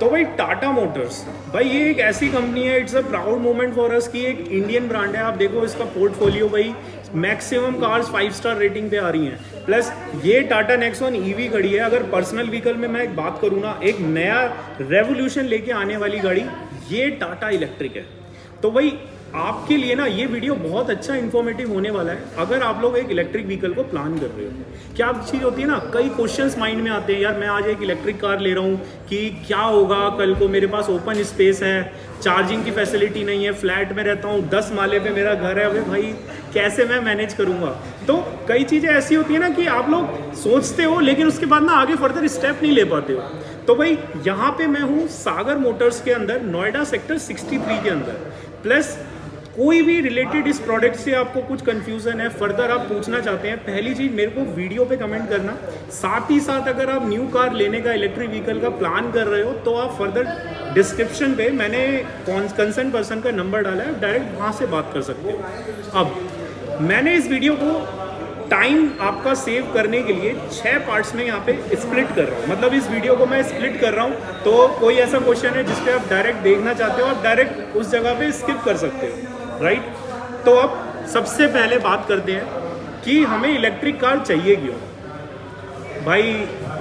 तो भाई टाटा मोटर्स, भाई ये एक ऐसी कंपनी है, it's a proud moment for us कि एक इंडियन ब्रांड है। आप देखो इसका पोर्टफोलियो, भाई मैक्सिमम कार्स 5 स्टार रेटिंग पे आ रही हैं। प्लस ये टाटा नेक्सॉन ईवी गाड़ी है। अगर पर्सनल व्हीकल में मैं एक बात करूँ ना, एक नया रेवोल्यूशन लेके आने वाली गाड़ी ये टाटा इलेक्ट्रिक है। तो भाई आपके लिए ना ये वीडियो बहुत अच्छा इन्फॉर्मेटिव होने वाला है अगर आप लोग एक इलेक्ट्रिक व्हीकल को प्लान कर रहे हो। क्या चीज़ होती है ना, कई क्वेश्चंस माइंड में आते हैं, यार मैं आज एक इलेक्ट्रिक कार ले रहा हूँ कि क्या होगा कल को, मेरे पास ओपन स्पेस है, चार्जिंग की फैसिलिटी नहीं है, फ्लैट में रहता हूँ, 10 माले पे मेरा घर है, अबे भाई कैसे मैं मैनेज करूँगा। तो कई चीज़ें ऐसी होती है ना कि आप लोग सोचते हो लेकिन उसके बाद ना आगे फर्दर स्टेप नहीं ले पाते हो। तो भाई यहाँ पे मैं हूँ सागर मोटर्स के अंदर, नोएडा सेक्टर 63 के अंदर। प्लस कोई भी रिलेटेड इस प्रोडक्ट से आपको कुछ कंफ्यूजन है, फर्दर आप पूछना चाहते हैं, पहली चीज़ मेरे को वीडियो पे कमेंट करना। साथ ही साथ अगर आप न्यू कार लेने का, इलेक्ट्रिक व्हीकल का प्लान कर रहे हो तो आप फर्दर डिस्क्रिप्शन पे मैंने कंसर्न पर्सन का नंबर डाला है, डायरेक्ट वहाँ से बात कर सकते हो। अब मैंने इस वीडियो को टाइम आपका सेव करने के लिए 6 पार्ट्स में यहाँ पे स्प्लिट कर रहा हूँ। मतलब इस वीडियो को मैं स्प्लिट कर रहा हूँ, तो कोई ऐसा क्वेश्चन है जिस पे आप डायरेक्ट देखना चाहते हो, आप डायरेक्ट उस जगह पे स्किप कर सकते हो, राइट। तो अब सबसे पहले बात करते हैं कि हमें इलेक्ट्रिक कार चाहिए क्यों। भाई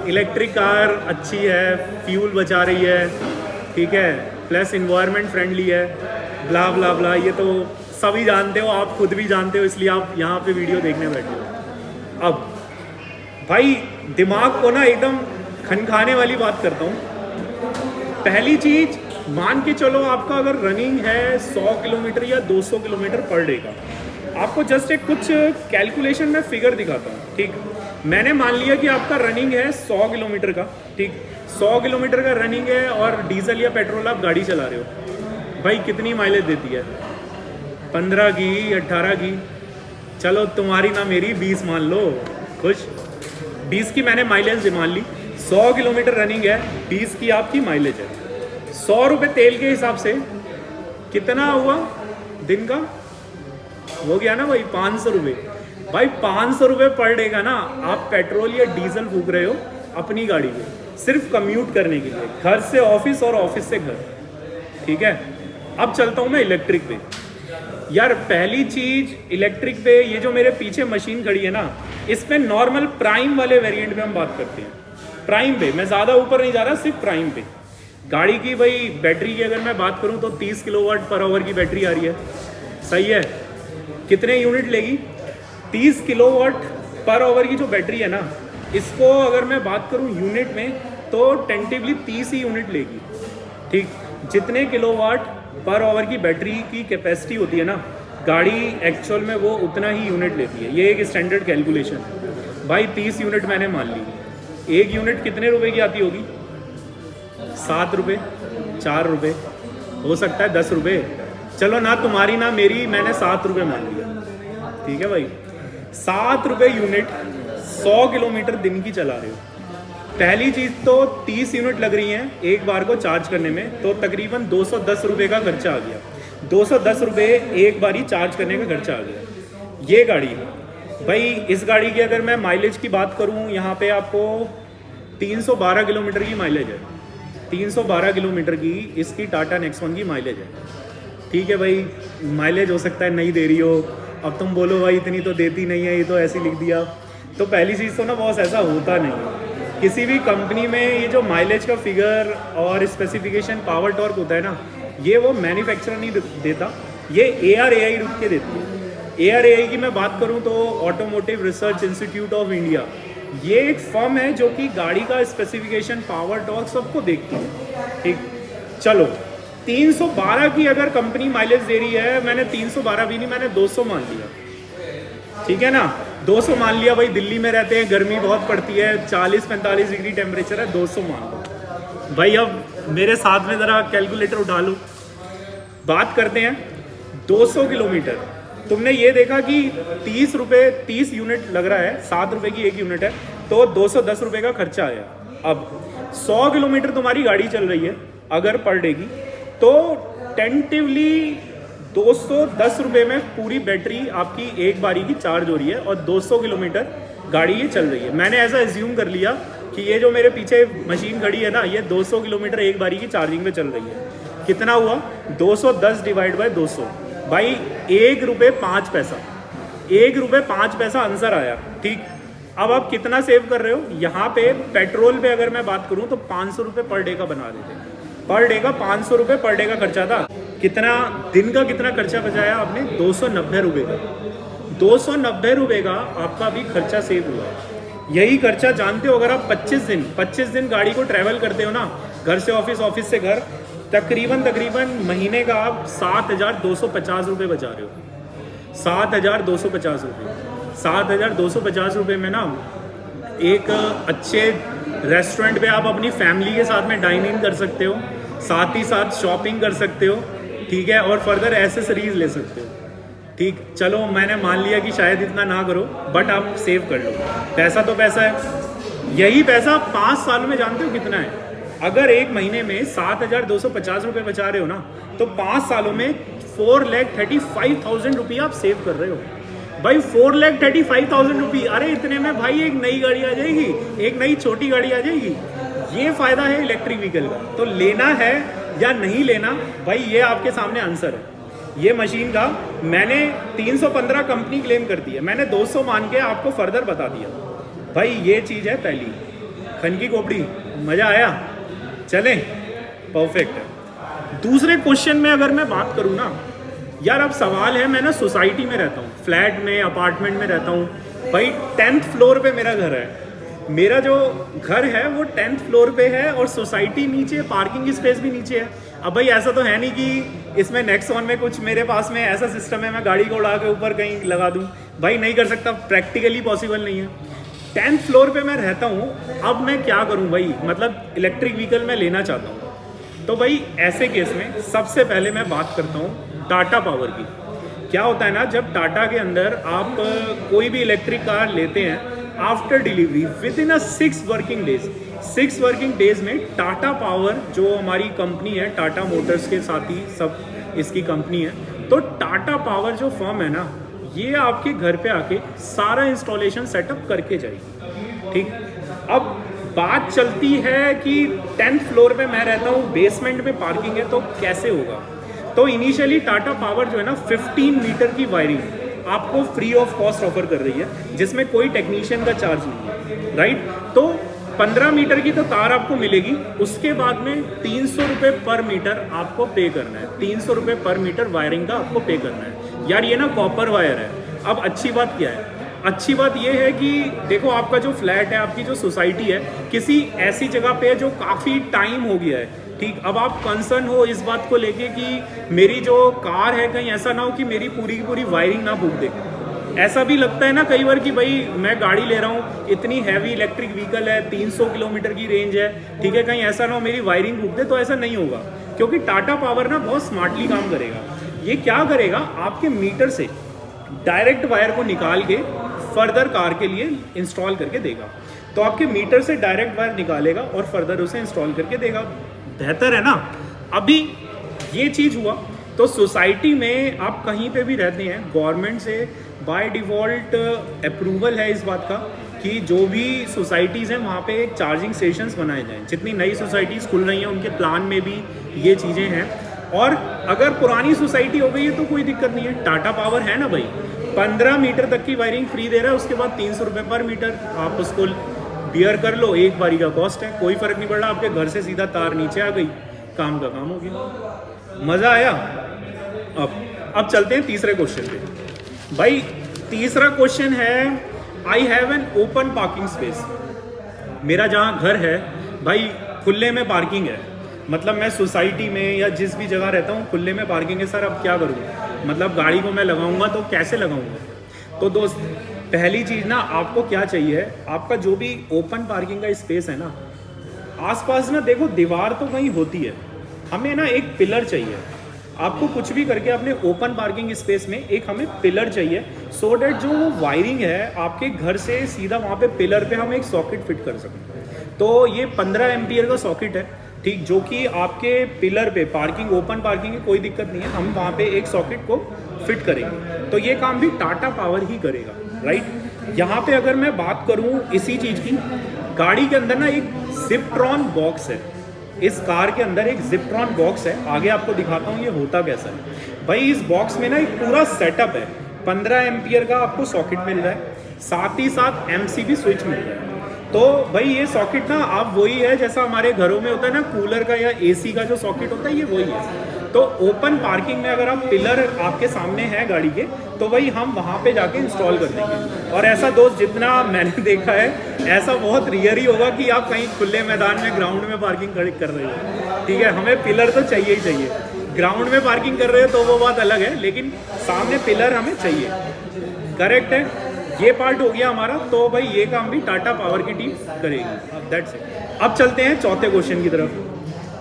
इलेक्ट्रिक कार अच्छी है, फ्यूल बचा रही है, ठीक है, प्लस इन्वायरमेंट फ्रेंडली है, ब्ला ब्ला ब्ला, ये तो सभी जानते हो, आप खुद भी जानते हो, इसलिए आप यहाँ पे वीडियो देखने बैठे हो। अब भाई दिमाग को ना एकदम खनखाने वाली बात करता हूँ। पहली चीज, मान के चलो आपका अगर रनिंग है 100 किलोमीटर या 200 किलोमीटर पर डे का, आपको जस्ट एक कुछ कैलकुलेशन में फिगर दिखाता हूँ, ठीक। मैंने मान लिया कि आपका रनिंग है 100 किलोमीटर का, ठीक, 100 किलोमीटर का रनिंग है और डीजल या पेट्रोल आप गाड़ी चला रहे हो। भाई कितनी माइलेज देती है? 15 की, 18 की, चलो तुम्हारी ना मेरी 20 मान लो, खुश। 20 की मैंने माइलेज मान ली, 100 किलोमीटर रनिंग है, 20 की आपकी माइलेज है। 100 रुपये तेल के हिसाब से कितना हुआ दिन का? हो गया ना भाई 500 रुपये। भाई 500 रुपये पर डे का ना आप पेट्रोल या डीजल फूक रहे हो अपनी गाड़ी में, सिर्फ कम्यूट करने के लिए, घर से ऑफिस और ऑफिस से घर, ठीक है। अब चलता हूँ मैं इलेक्ट्रिक पे। यार पहली चीज इलेक्ट्रिक पे, ये जो मेरे पीछे मशीन खड़ी है ना, इस पे नॉर्मल प्राइम वाले वेरिएंट में हम बात करते हैं। प्राइम पे मैं ज़्यादा ऊपर नहीं जा रहा, सिर्फ प्राइम पे। गाड़ी की भाई बैटरी की अगर मैं बात करूं तो 30 किलोवाट पर आवर की बैटरी आ रही है, सही है। कितने यूनिट लेगी? 30 किलोवाट पर आवर की जो बैटरी है ना, इसको अगर मैं बात करूं यूनिट में तो टेंटिवली 30 ही यूनिट लेगी, ठीक। जितने किलोवाट पर आवर की बैटरी की कैपेसिटी होती है ना, गाड़ी एक्चुअल में वो उतना ही यूनिट लेती है। ये एक स्टैंडर्ड कैलकुलेशन है। भाई 30 यूनिट मैंने मान ली, एक यूनिट कितने रुपए की आती होगी? 7 रुपये, 4 रुपये, हो सकता है 10 रुपये, चलो ना तुम्हारी ना मेरी, मैंने 7 रुपये मान लिया, ठीक है भाई। 7 रुपये यूनिट, 100 किलोमीटर दिन की चला रहे हो। पहली चीज़ तो 30 यूनिट लग रही हैं एक बार को चार्ज करने में, तो तकरीबन 210 रुपये का खर्चा आ गया। 210 रुपये एक बारी चार्ज करने का खर्चा आ गया। ये गाड़ी भाई, इस गाड़ी की अगर मैं माइलेज की बात करूं, यहाँ पे आपको 312 किलोमीटर की माइलेज है। 312 किलोमीटर की इसकी टाटा नेक्सॉन की माइलेज है, ठीक है भाई। माइलेज हो सकता है नहीं दे रही हो, अब तुम बोलो भाई इतनी तो देती नहीं है, ये तो ऐसे लिख दिया। तो पहली चीज़ तो ना बॉस ऐसा होता नहीं है किसी भी कंपनी में। ये जो माइलेज का फिगर और स्पेसिफिकेशन पावर टॉर्क होता है ना, ये वो मैन्युफैक्चरर नहीं देता, ये ARAI रुक के देती है। ARAI की मैं बात करूं तो automotive research institute of India, ये एक फर्म है जो कि गाड़ी का स्पेसिफिकेशन, पावर टॉर्क सबको देखती है, ठीक। चलो 312 की अगर कंपनी माइलेज दे रही है, मैंने 312 भी नहीं, मैंने 200 मान लिया, ठीक है ना। 200 मान लिया भाई, दिल्ली में रहते हैं, गर्मी बहुत पड़ती है, 40-45 डिग्री टेम्परेचर है, 200 मान लो भाई। अब मेरे साथ में ज़रा कैलकुलेटर उठा लो, बात करते हैं 200 किलोमीटर। तुमने ये देखा कि 30 रुपये 30 यूनिट लग रहा है, 7 रुपये की एक यूनिट है, तो 210 रुपये का खर्चा आया। अब 100 किलोमीटर तुम्हारी गाड़ी चल रही है अगर पर डे की, तो टेंटिवली 210 रुपये में पूरी बैटरी आपकी एक बारी की चार्ज हो रही है और 200 किलोमीटर गाड़ी ये चल रही है। मैंने ऐसा एज्यूम कर लिया कि ये जो मेरे पीछे मशीन खड़ी है ना, ये 200 किलोमीटर एक बारी की चार्जिंग पे चल रही है। कितना हुआ? 210 डिवाइड बाय 200 भाई 1 रुपये 5 पैसा, 1 रुपये 5 पैसा आंसर आया। ठीक, अब आप कितना सेव कर रहे हो? यहाँ पे पेट्रोल पे अगर मैं बात करूँ तो 500 रुपये पर डे का बना देते हैं। पर डे का 500 रुपये पर डे का खर्चा था। कितना दिन का कितना खर्चा बचाया आपने? 290 रुपये का। 290 रुपये का आपका अभी खर्चा सेव हुआ। यही खर्चा जानते हो, अगर आप 25 दिन गाड़ी को ट्रैवल करते हो ना, घर से ऑफिस, ऑफिस से घर, तकरीबन महीने का आप 7,250 रुपये बचा रहे हो। 7,250 रुपये। 7,250 रुपये में ना एक अच्छे रेस्टोरेंट पे आप अपनी फैमिली के साथ में डाइन इन कर सकते हो, साथ ही साथ शॉपिंग कर सकते हो, ठीक है, और फर्दर एसेसरीज ले सकते हो। ठीक, चलो मैंने मान लिया कि शायद इतना ना करो, बट आप सेव कर लो। पैसा तो पैसा है। यही पैसा 5 साल में जानते हो कितना है? अगर एक महीने में 7,250 रुपये बचा रहे हो ना, तो 5 सालों में 4,35,000 रुपये आप सेव कर रहे हो। भाई 4,35,000 रुपये, अरे इतने में भाई एक नई गाड़ी आ जाएगी, एक नई छोटी गाड़ी आ जाएगी। ये फ़ायदा है इलेक्ट्रिक व्हीकल का। तो लेना है या नहीं लेना, भाई ये आपके सामने आंसर है। ये मशीन का मैंने 315 कंपनी क्लेम कर दी है, मैंने 200 मान के आपको फर्दर बता दिया। भाई ये चीज़ है पहली। खन की खोपड़ी, मज़ा आया? चलें, परफेक्ट है। दूसरे क्वेश्चन में अगर मैं बात करूँ ना यार, अब सवाल है, मैं ना सोसाइटी में रहता हूँ, फ्लैट में, अपार्टमेंट में रहता हूँ। भाई 10th फ्लोर पे मेरा घर है। मेरा जो घर है वो 10th फ्लोर पे है और सोसाइटी नीचे, पार्किंग स्पेस भी नीचे है। अब भाई ऐसा तो है नहीं कि इसमें नेक्सॉन में कुछ मेरे पास में ऐसा सिस्टम है मैं गाड़ी को उड़ा के ऊपर कहीं लगा दूँ। भाई नहीं कर सकता, प्रैक्टिकली पॉसिबल नहीं है। 10th फ्लोर पे मैं रहता हूँ। अब मैं क्या करूँ भाई, मतलब इलेक्ट्रिक व्हीकल मैं लेना चाहता हूँ। तो भाई ऐसे केस में सबसे पहले मैं बात करता हूँ टाटा पावर की। क्या होता है ना, जब टाटा के अंदर आप कोई भी इलेक्ट्रिक कार लेते हैं, after delivery with in 6 working days में टाटा पावर जो हमारी कंपनी है, टाटा मोटर्स के साथ ही सब इसकी कंपनी है, तो टाटा पावर जो फर्म है ना, ये आपके घर पे आके सारा इंस्टॉलेशन सेटअप करके जाएगी। ठीक, अब बात चलती है कि 10th फ्लोर पे मैं रहता हूँ, बेसमेंट में पार्किंग है, तो कैसे होगा? तो इनिशियली टाटा पावर जो है ना 15 मीटर की वायरिंग आपको फ्री ऑफ कॉस्ट ऑफर कर रही है, जिसमें कोई टेक्नीशियन का चार्ज नहीं है, राइट। तो 15 मीटर की तो तार आपको मिलेगी, उसके बाद में 300 रुपये पर मीटर आपको पे करना है। 300 रुपये पर मीटर वायरिंग का आपको पे करना है। यार ये ना कॉपर वायर है। अब अच्छी बात क्या है? अच्छी बात ये है कि देखो, आपका जो फ्लैट है, आपकी जो सोसाइटी है, किसी ऐसी जगह पे है जो काफ़ी टाइम हो गया है। ठीक, अब आप कंसर्न हो इस बात को लेके कि मेरी जो कार है कहीं ऐसा ना हो कि मेरी पूरी की पूरी वायरिंग ना फूक दे। ऐसा भी लगता है ना कई बार कि भाई मैं गाड़ी ले रहा हूँ, इतनी हैवी इलेक्ट्रिक व्हीकल है, 300 किलोमीटर की रेंज है, ठीक है, कहीं ऐसा ना हो मेरी वायरिंग फूक दे। तो ऐसा नहीं होगा, क्योंकि टाटा पावर ना बहुत स्मार्टली काम करेगा। ये क्या करेगा, आपके मीटर से डायरेक्ट वायर को निकाल के फर्दर कार के लिए इंस्टॉल करके देगा। तो आपके मीटर से डायरेक्ट वायर निकालेगा और फर्दर उसे इंस्टॉल करके देगा। बेहतर है ना। अभी ये चीज़ हुआ, तो सोसाइटी में आप कहीं पे भी रहते हैं, गवर्नमेंट से बाय डिफ़ॉल्ट अप्रूवल है इस बात का कि जो भी सोसाइटीज़ हैं वहाँ पे एक चार्जिंग स्टेशंस बनाए जाएं। जितनी नई सोसाइटीज़ खुल रही हैं उनके प्लान में भी ये चीज़ें हैं। और अगर पुरानी सोसाइटी हो गई है तो कोई दिक्कत नहीं है, टाटा पावर है ना भाई, 15 मीटर तक की वायरिंग फ्री दे रहा है, उसके बाद 300 रुपये पर मीटर आप उसको बियर कर लो, एक बारी का कॉस्ट है, कोई फ़र्क नहीं पड़ रहा। आपके घर से सीधा तार नीचे आ गई, काम का काम हो गया। मज़ा आया। अब चलते हैं तीसरे क्वेश्चन पे। भाई तीसरा क्वेश्चन है, I have an open parking space. मेरा जहाँ घर है भाई खुले में पार्किंग है, मतलब मैं सोसाइटी में या जिस भी जगह रहता हूँ खुले में पार्किंग है। सर अब क्या करूँ, मतलब गाड़ी को मैं लगाऊंगा तो कैसे लगाऊंगा? तो दोस्त पहली चीज़ ना आपको क्या चाहिए, आपका जो भी ओपन पार्किंग का स्पेस है ना, आसपास ना देखो दीवार तो कहीं होती है, हमें ना एक पिलर चाहिए। आपको कुछ भी करके अपने ओपन पार्किंग स्पेस में एक हमें पिलर चाहिए, सो डैट जो वो वायरिंग है आपके घर से सीधा वहाँ पे पिलर पे हम एक सॉकेट फिट कर सकें। तो ये 15 एम्पियर का सॉकेट है, ठीक, जो कि आपके पिलर पे पार्किंग, ओपन पार्किंग की कोई दिक्कत नहीं है, हम वहाँ पे एक सॉकेट को फिट करेंगे। तो ये काम भी टाटा पावर ही करेगा, राइट। यहाँ पे अगर मैं बात करूँ इसी चीज़ की, गाड़ी के अंदर ना एक जिप्ट्रॉन बॉक्स है, इस कार के अंदर एक जिप्ट्रॉन बॉक्स है, आगे आपको दिखाता हूँ ये होता कैसा है। भाई इस बॉक्स में ना एक पूरा सेटअप है, 15 एम्पियर का आपको सॉकेट मिल रहा है, साथ ही साथ MCB स्विच मिल रहा है। तो भाई ये सॉकेट ना आप वही है जैसा हमारे घरों में होता है ना कूलर का या AC का जो सॉकेट होता है, ये वही है। तो ओपन पार्किंग में अगर आप पिलर आपके सामने है गाड़ी के, तो भाई हम वहाँ पे जाके इंस्टॉल कर देंगे। और ऐसा दोस्त जितना मैंने देखा है, ऐसा बहुत रेयर ही होगा कि आप कहीं खुले मैदान में ग्राउंड में पार्किंग कर रहे हो, ठीक है। हमें पिलर तो चाहिए ही चाहिए, ग्राउंड में पार्किंग कर रहे हो तो वो बात अलग है, लेकिन सामने पिलर हमें चाहिए। करेक्ट है, ये पार्ट हो गया हमारा। तो भाई ये काम भी टाटा पावर की टीम करेगी। That's it. अब चलते हैं चौथे क्वेश्चन की तरफ।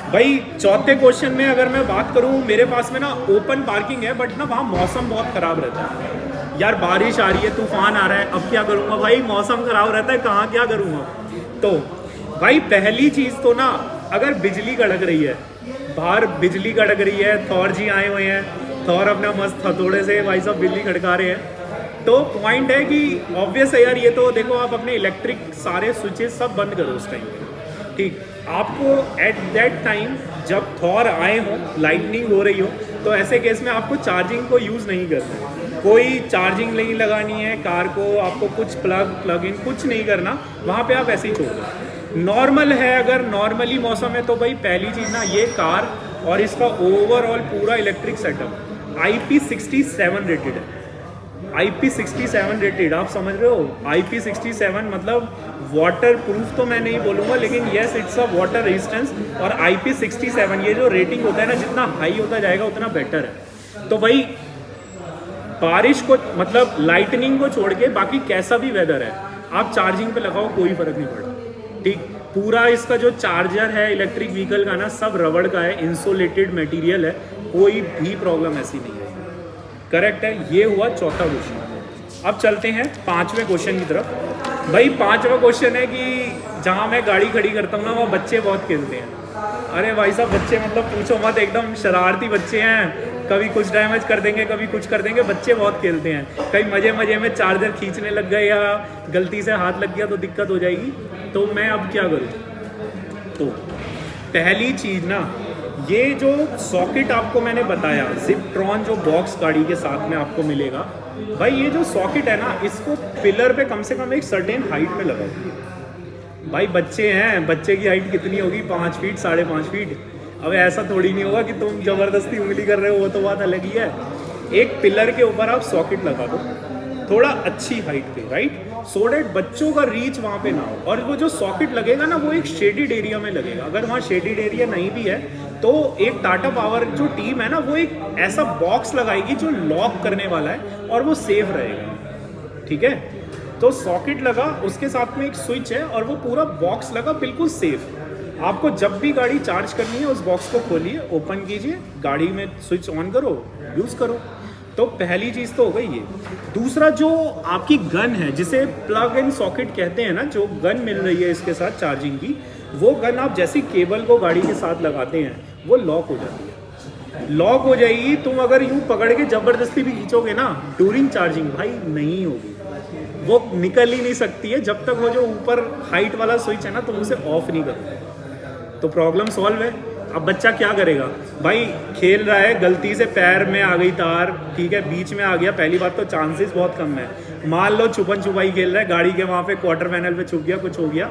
भाई चौथे क्वेश्चन में अगर मैं बात करूं, मेरे पास में ना ओपन पार्किंग है, बट ना वहाँ मौसम बहुत ख़राब रहता है यार, बारिश आ रही है, तूफान आ रहा है, अब क्या करूँगा भाई, मौसम ख़राब रहता है, कहाँ क्या करूँगा। तो भाई पहली चीज़ तो ना, अगर बिजली कड़क रही है, बाहर बिजली कड़क रही है, थौर जी आए हुए हैं, थौर अपना मस्त हथौड़े से भाई साहब बिजली खड़का रहे हैं, तो पॉइंट है कि ऑब्वियस है यार, ये तो देखो आप अपने इलेक्ट्रिक सारे स्विचेस सब बंद करो उस टाइम पे, ठीक। आपको एट दैट टाइम जब थॉर आए हो, लाइटनिंग हो रही हो, तो ऐसे केस में आपको चार्जिंग को यूज़ नहीं करना है, कोई चार्जिंग नहीं लगानी है कार को, आपको कुछ प्लग इन कुछ नहीं करना, वहाँ पे आप ऐसे ही छोड़ दो। नॉर्मल है, अगर नॉर्मली मौसम है तो भाई पहली चीज़ ना, ये कार और इसका ओवरऑल पूरा इलेक्ट्रिक सेटअप IP67 रेटेड है। IP67 रेटेड, आप समझ रहे हो, IP67 मतलब वाटर प्रूफ तो मैं नहीं बोलूँगा, लेकिन yes it's a water resistance. और IP67 ये जो रेटिंग होता है ना, जितना हाई होता जाएगा उतना बेटर है। तो भाई बारिश को मतलब लाइटनिंग को छोड़ के बाकी कैसा भी वेदर है, आप चार्जिंग पे लगाओ, कोई फर्क नहीं पड़ता, ठीक। पूरा इसका जो चार्जर है इलेक्ट्रिक व्हीकल का ना, सब रबड़ का है, इंसुलेटेड मटेरियल है, कोई भी प्रॉब्लम ऐसी नहीं है। करेक्ट है, ये हुआ चौथा क्वेश्चन। अब चलते हैं पांचवें क्वेश्चन की तरफ। भाई पांचवा क्वेश्चन है कि जहाँ मैं गाड़ी खड़ी करता हूँ ना, वहाँ बच्चे बहुत खेलते हैं। अरे भाई साहब बच्चे मतलब पूछो मत, एकदम शरारती बच्चे हैं, कभी कुछ डैमेज कर देंगे, कभी कुछ कर देंगे, बच्चे बहुत खेलते हैं। कहीं मजे मजे में चार्जर खींचने लग गए या गलती से हाथ लग गया तो दिक्कत हो जाएगी। तो मैं अब क्या करूँ? तो पहली चीज़ ना, ये जो सॉकेट आपको मैंने बताया, जिप्ट्रॉन जो बॉक्स गाड़ी के साथ में आपको मिलेगा, भाई ये जो सॉकेट है ना, इसको पिलर पे कम से कम एक सर्टेन हाइट पे लगाओ। भाई बच्चे हैं, बच्चे की हाइट कितनी होगी? 5 फीट 5.5 फीट। अब ऐसा थोड़ी नहीं होगा कि तुम ज़बरदस्ती उंगली कर रहे हो, वो तो बात अलग ही है। एक पिलर के ऊपर आप सॉकेट लगा दो थोड़ा अच्छी हाइट पे, राइट, सो डेट बच्चों का रीच वहाँ पे ना हो। और वो जो सॉकेट लगेगा ना, वो एक शेडिड एरिया में लगेगा। अगर वहाँ शेडिड एरिया नहीं भी है तो एक टाटा पावर जो टीम है ना, वो एक ऐसा बॉक्स लगाएगी जो लॉक करने वाला है और वो सेफ रहेगा, ठीक है। तो सॉकेट लगा, उसके साथ में एक स्विच है और वो पूरा बॉक्स लगा बिल्कुल सेफ। आपको जब भी गाड़ी चार्ज करनी है उस बॉक्स को खोलिए, ओपन कीजिए, गाड़ी में स्विच ऑन करो, यूज़ करो। तो पहली चीज़ तो हो गई ये। दूसरा, जो आपकी गन है जिसे प्लग इन सॉकेट कहते हैं ना, जो गन मिल रही है इसके साथ चार्जिंग की, वो गन आप जैसी केबल को गाड़ी के साथ लगाते हैं वो लॉक हो जाती है, लॉक हो जाएगी। तुम अगर यूँ पकड़ के ज़बरदस्ती भी खींचोगे ना ड्यूरिंग चार्जिंग, भाई नहीं होगी, वो निकल ही नहीं सकती है जब तक वो जो ऊपर हाइट वाला स्विच है ना तुम उसे ऑफ नहीं करोगे। तो प्रॉब्लम सॉल्व है। अब बच्चा क्या करेगा भाई? खेल रहा है, गलती से पैर में आ गई तार, ठीक है, बीच में आ गया, पहली बात तो चांसेस बहुत कम है। मान लो छुपन छुपाई खेल रहा है, गाड़ी के वहाँ पे क्वार्टर पैनल पे छुप गया, कुछ हो गया,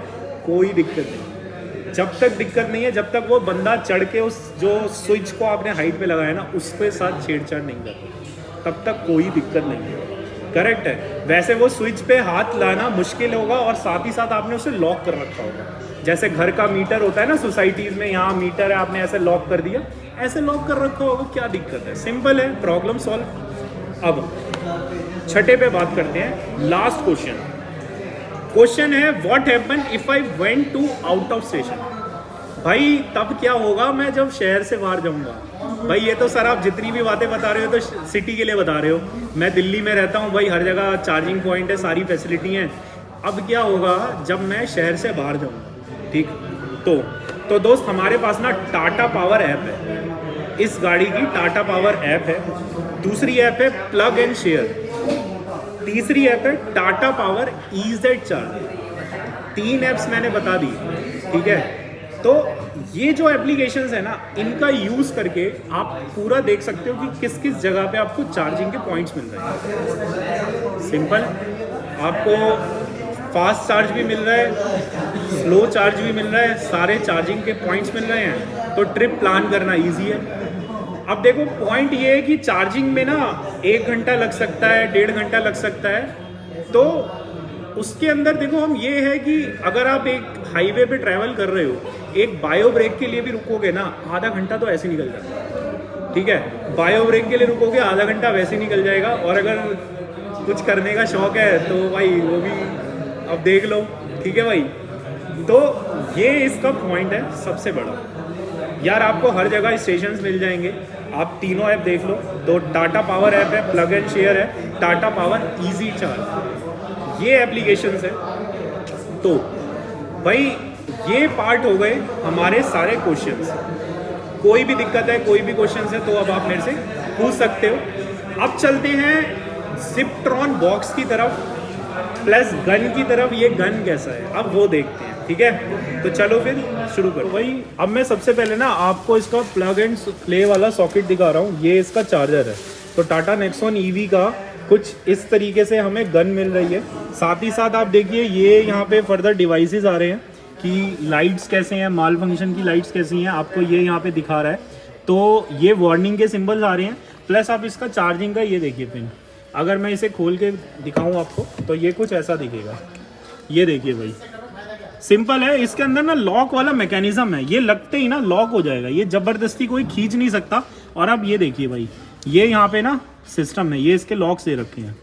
कोई दिक्कत नहीं। जब तक दिक्कत नहीं है, जब तक वो बंदा चढ़ के उस जो स्विच को आपने हाइट पे लगाया ना उसके साथ छेड़छाड़ नहीं करता, तब तक कोई दिक्कत नहीं है। करेक्ट है। वैसे वो स्विच पे हाथ लाना मुश्किल होगा और साथ ही साथ आपने उसे लॉक कर रखा होगा। जैसे घर का मीटर होता है ना सोसाइटीज़ में, यहाँ मीटर है, आपने ऐसे लॉक कर दिया, ऐसे लॉक कर रखा होगा, क्या दिक्कत है? सिंपल है, प्रॉब्लम सॉल्व। अब छठे पे बात करते हैं, लास्ट क्वेश्चन है what happen if I went to out of station. भाई तब क्या होगा मैं जब शहर से बाहर जाऊंगा? भाई ये तो सर आप जितनी भी बातें बता रहे हो तो सिटी के लिए बता रहे हो। मैं दिल्ली में रहता हूँ भाई, हर जगह चार्जिंग पॉइंट है, सारी फैसिलिटी हैं। अब क्या होगा जब मैं शहर से बाहर जाऊँगा? ठीक, तो दोस्त हमारे पास ना टाटा पावर ऐप है, इस गाड़ी की टाटा पावर ऐप है। दूसरी ऐप है प्लग एंड शेयर। तीसरी ऐप है Tata power EZ charger. 3 apps मैंने बता दी, ठीक है। तो ये जो एप्लीकेशंस है ना, इनका यूज़ करके आप पूरा देख सकते हो कि किस किस जगह पे आपको चार्जिंग के पॉइंट्स मिल रहे हैं। सिंपल, आपको फास्ट चार्ज भी मिल रहा है, स्लो चार्ज भी मिल रहा है, सारे चार्जिंग के पॉइंट्स मिल रहे हैं, तो ट्रिप प्लान करना ईजी है। अब देखो पॉइंट ये है कि चार्जिंग में ना 1 घंटा लग सकता है, 1.5 घंटा लग सकता है, तो उसके अंदर देखो हम ये है कि अगर आप एक हाईवे पे ट्रैवल कर रहे हो, एक बायो ब्रेक के लिए भी रुकोगे ना, आधा घंटा तो ऐसे निकल जाएगा, ठीक है। बायो ब्रेक के लिए रुकोगे, आधा घंटा वैसे निकल जाएगा। और अगर कुछ करने का शौक है तो भाई वो भी अब देख लो, ठीक है भाई। तो ये इसका पॉइंट है सबसे बड़ा यार। आपको हर जगह स्टेशंस मिल जाएंगे, आप तीनों ऐप देख लो। 2 टाटा पावर ऐप है, प्लग एंड शेयर है, टाटा पावर इजी चार्ज, ये एप्लीकेशंस है। तो भाई ये पार्ट हो गए हमारे सारे क्वेश्चंस। कोई भी दिक्कत है, कोई भी क्वेश्चंस है तो अब आप मेरे से पूछ सकते हो। अब चलते हैं जिप्ट्रॉन बॉक्स की तरफ प्लस गन की तरफ। ये गन कैसा है अब वो देखते हैं, ठीक है। तो चलो फिर शुरू करो भाई। अब मैं सबसे पहले ना आपको इसका प्लग एंड प्ले वाला सॉकेट दिखा रहा हूँ। ये इसका चार्जर है। तो टाटा नेक्सॉन ईवी का कुछ इस तरीके से हमें गन मिल रही है। साथ ही साथ आप देखिए ये यहाँ पे फर्दर डिवाइसेस आ रहे हैं कि लाइट्स कैसे हैं, माल फंक्शन की लाइट्स कैसी हैं, आपको ये यहाँ पे दिखा रहा है। तो ये वार्निंग के सिंबल्स आ रहे हैं। प्लस आप इसका चार्जिंग का ये देखिए पिन, अगर मैं इसे खोल के दिखाऊं आपको तो ये कुछ ऐसा दिखेगा। ये देखिए भाई, सिंपल है। इसके अंदर ना लॉक वाला मैकेनिज्म है, ये लगते ही ना लॉक हो जाएगा, ये जबरदस्ती कोई खींच नहीं सकता। और अब ये देखिए भाई, ये यहाँ पे ना सिस्टम है, ये इसके लॉक्स दे रखे हैं।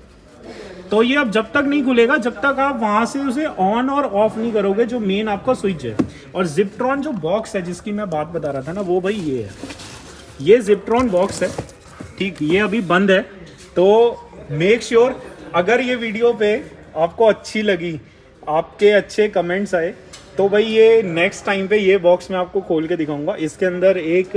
तो ये अब जब तक नहीं खुलेगा जब तक आप वहां से उसे ऑन और ऑफ नहीं करोगे, जो मेन आपका स्विच है। और जिप्ट्रॉन जो बॉक्स है जिसकी मैं बात बता रहा था ना, वो भाई ये है, ये जिप्ट्रॉन बॉक्स है, ठीक। ये अभी बंद है। तो मेक श्योर अगर ये वीडियो पे आपको अच्छी लगी, आपके अच्छे कमेंट्स आए, तो भाई ये नेक्स्ट टाइम पे ये बॉक्स मैं आपको खोल के दिखाऊंगा। इसके अंदर एक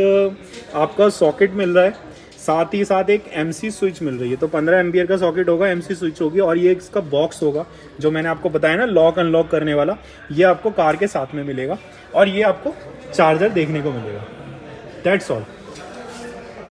आपका सॉकेट मिल रहा है, साथ ही साथ एक MC स्विच मिल रही है। तो 15 एम्पियर का सॉकेट होगा, MC स्विच होगी, और ये इसका बॉक्स होगा जो मैंने आपको बताया ना लॉक अनलॉक करने वाला, ये आपको कार के साथ में मिलेगा। और ये आपको चार्जर देखने को मिलेगा। That's all.